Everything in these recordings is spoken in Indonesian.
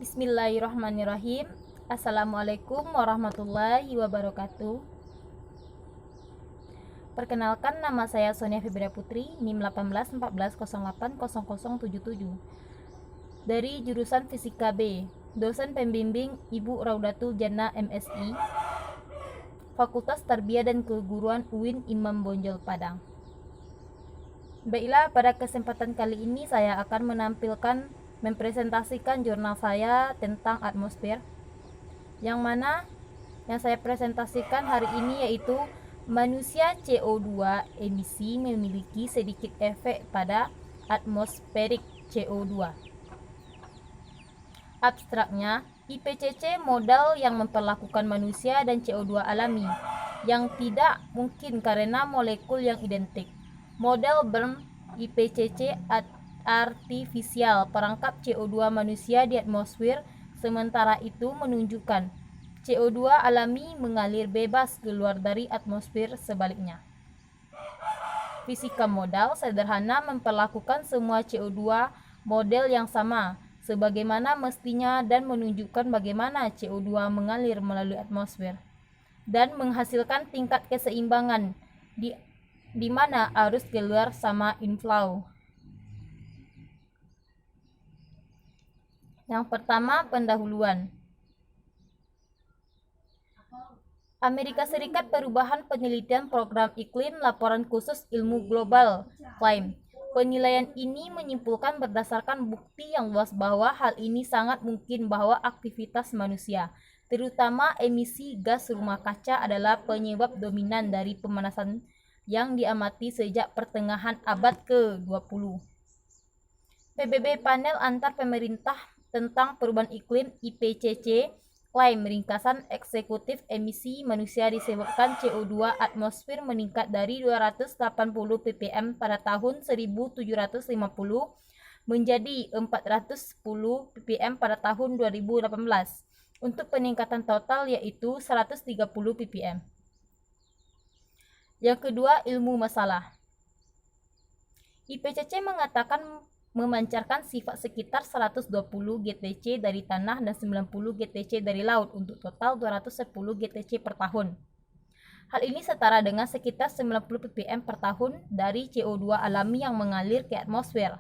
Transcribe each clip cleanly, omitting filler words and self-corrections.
Bismillahirrahmanirrahim. Assalamualaikum warahmatullahi wabarakatuh. Perkenalkan, nama saya Sonia Febria Putri, NIM 1814080077 dari jurusan Fisika B. Dosen pembimbing Ibu Raudatul Jannah MSI, Fakultas Tarbiyah dan Keguruan UIN Imam Bonjol Padang. Baiklah, pada kesempatan kali ini saya akan mempresentasikan jurnal saya tentang atmosfer, yang saya presentasikan hari ini yaitu manusia CO2 emisi memiliki sedikit efek pada atmosferik CO2. Abstraknya, IPCC modal yang memperlakukan manusia dan CO2 alami yang tidak mungkin karena molekul yang identik. Model Berm IPCC artifisial perangkap CO2 manusia di atmosfer, sementara itu menunjukkan CO2 alami mengalir bebas keluar dari atmosfer sebaliknya. Fisika modal sederhana memperlakukan semua CO2 model yang sama sebagaimana mestinya dan menunjukkan bagaimana CO2 mengalir melalui atmosfer dan menghasilkan tingkat keseimbangan di mana arus keluar sama inflow. Yang pertama, pendahuluan. Amerika Serikat Perubahan Penelitian Program Iklim Laporan Khusus Ilmu Global klaim, penilaian ini menyimpulkan berdasarkan bukti yang luas bahwa hal ini sangat mungkin bahwa aktivitas manusia, terutama emisi gas rumah kaca, adalah penyebab dominan dari pemanasan yang diamati sejak pertengahan abad ke-20. PBB Panel Antar Pemerintah tentang Perubahan Iklim IPCC klaim ringkasan eksekutif emisi manusia disebabkan CO2 atmosfer meningkat dari 280 ppm pada tahun 1750 menjadi 410 ppm pada tahun 2018 untuk peningkatan total yaitu 130 ppm. Yang kedua, ilmu masalah. IPCC mengatakan memancarkan sifat sekitar 120 GTC dari tanah dan 90 GTC dari laut untuk total 210 GTC per tahun. Hal ini setara dengan sekitar 90 ppm per tahun dari CO2 alami yang mengalir ke atmosfer.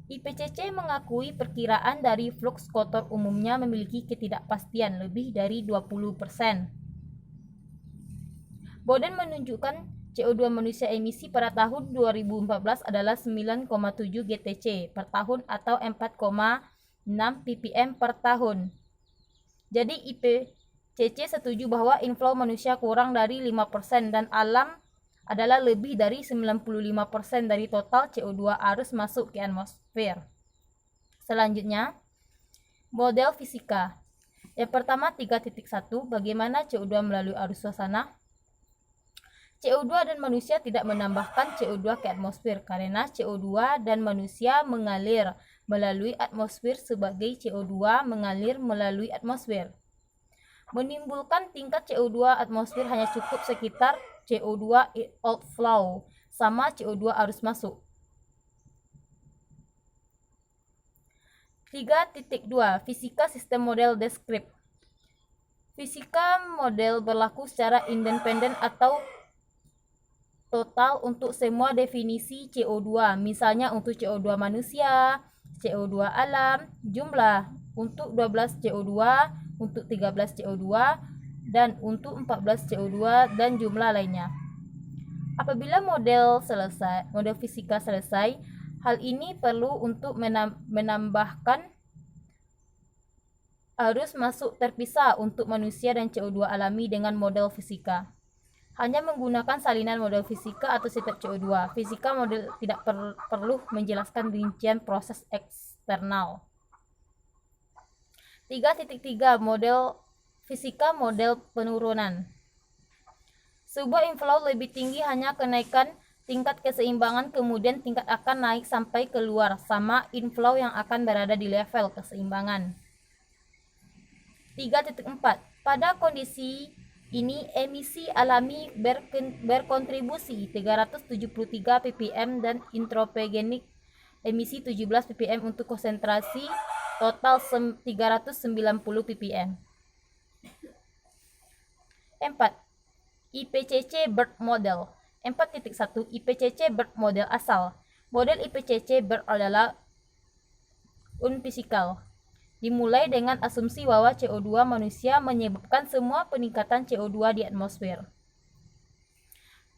IPCC mengakui perkiraan dari fluks kotor umumnya memiliki ketidakpastian lebih dari 20%. Boden menunjukkan CO2 manusia emisi pada tahun 2014 adalah 9,7 GTC per tahun atau 4,6 ppm per tahun. Jadi IPCC setuju bahwa inflow manusia kurang dari 5% dan alam adalah lebih dari 95% dari total CO2 arus masuk ke atmosfer. Selanjutnya, model fisika. Yang pertama 3.1, bagaimana CO2 melalui arus suasana. CO2 dan manusia tidak menambahkan CO2 ke atmosfer karena CO2 dan manusia mengalir melalui atmosfer sebagai CO2 mengalir melalui atmosfer. Menimbulkan tingkat CO2 atmosfer hanya cukup sekitar CO2 outflow sama CO2 arus masuk. 3.2 Fisika sistem model deskrip. Fisika model berlaku secara independen atau total untuk semua definisi CO2, misalnya untuk CO2 manusia, CO2 alam, jumlah untuk 12 CO2, untuk 13 CO2, dan untuk 14 CO2 dan jumlah lainnya. Apabila model fisika selesai, hal ini perlu untuk menambahkan arus masuk terpisah untuk manusia dan CO2 alami dengan model fisika. Hanya menggunakan salinan model fisika atau setiap CO2. Fisika model tidak perlu menjelaskan rincian proses eksternal. 3.3 Model fisika model penurunan. Sebuah inflow lebih tinggi hanya kenaikan tingkat keseimbangan, kemudian tingkat akan naik sampai keluar sama inflow yang akan berada di level keseimbangan. 3.4 Pada kondisi ini emisi alami berkontribusi 373 ppm dan antropogenik emisi 17 ppm untuk konsentrasi total 390 ppm. 4. IPCC BERT Model. 4.1 IPCC BERT Model asal. Model IPCC BERT adalah unfisikal. Dimulai dengan asumsi bahwa CO2 manusia menyebabkan semua peningkatan CO2 di atmosfer.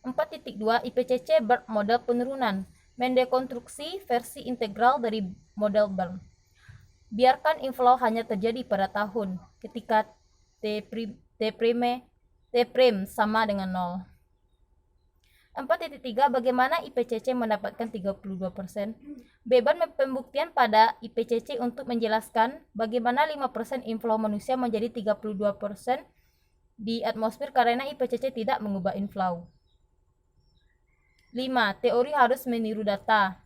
4.2 IPCC BERT Model penurunan. Mendekonstruksi versi integral dari model BERT. Biarkan inflow hanya terjadi pada tahun ketika T' sama dengan 0. 4.3 Bagaimana IPCC mendapatkan 32%? Beban pembuktian pada IPCC untuk menjelaskan bagaimana 5% inflow manusia menjadi 32% di atmosfer karena IPCC tidak mengubah inflow. 5. Teori harus meniru data.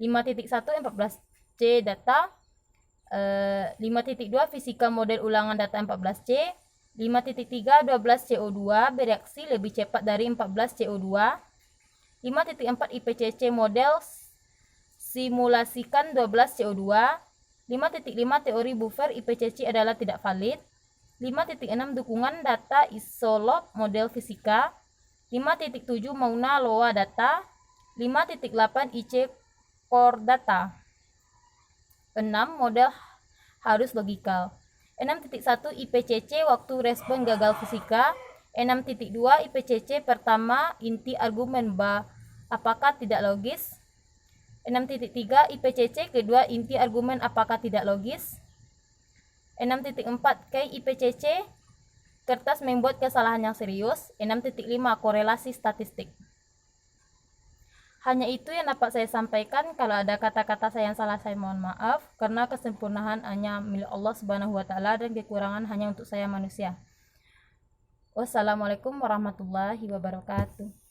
5.1 14C data. 5.2 fisika model ulangan data 14C. 5.3 12 CO2 bereaksi lebih cepat dari 14 CO2. 5.4 IPCC model simulasikan 12 CO2. 5.5 teori buffer IPCC adalah tidak valid. 5.6 dukungan data isolog model fisika. 5.7 Mauna Loa data. 5.8 IC core data. 6. Model harus logikal. 6.1 IPCC waktu respon gagal fisika. 6.2 IPCC pertama inti argumen apakah tidak logis. 6.3 IPCC kedua inti argumen apakah tidak logis. 6.4 IPCC kertas membuat kesalahan yang serius. 6.5 korelasi statistik. Hanya itu yang dapat saya sampaikan. Kalau ada kata-kata saya yang salah, saya mohon maaf, karena kesempurnaan hanya milik Allah Subhanahu wa taala dan kekurangan hanya untuk saya manusia. Wassalamualaikum warahmatullahi wabarakatuh.